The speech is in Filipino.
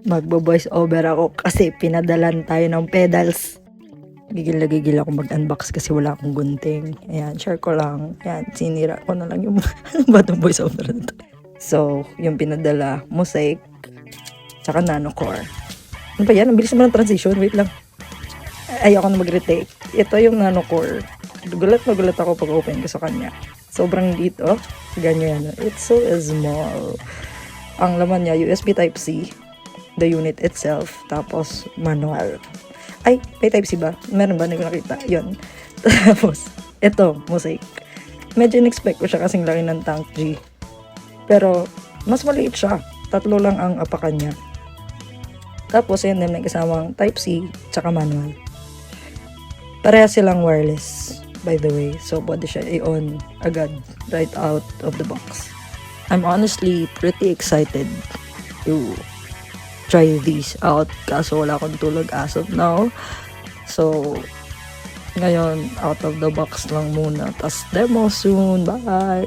magbo-voice over ako kasi pinadalan tayo ng pedals. Gigil na gigil ako mag-unbox kasi wala akong gunting. Ayan, share ko lang. Ayan, sinira ko na lang yung batong voice over na to. So, yung pinadala, Mosaic, tsaka Nanocore. Ano ba yan? Ang bilis naman ng transition. Wait lang. Ayoko na mag-retake. Ito yung Nanocore. Gulat na gulat ako pag open ko sa kanya. Sobrang dito. Ganyan. It's so small. Ang laman niya, USB Type-C. The unit itself. Tapos, manual. Ay, may Type-C ba? Meron ba? Hindi ko nakita. Yun. Tapos, ito, Mosaic. Medyo in-expect ko siya kasing laki ng Tank G. Pero, mas maliit siya. 3 lang ang apakan niya. Tapos, yun din may kasamang Type-C, tsaka manual. Pareha silang wireless, by the way. So, pwede siya i-on agad, right out of the box. I'm honestly pretty excited to try these out. Kaso wala akong tulog as of now. So, ngayon, out of the box lang muna. Tas demo soon. Bye!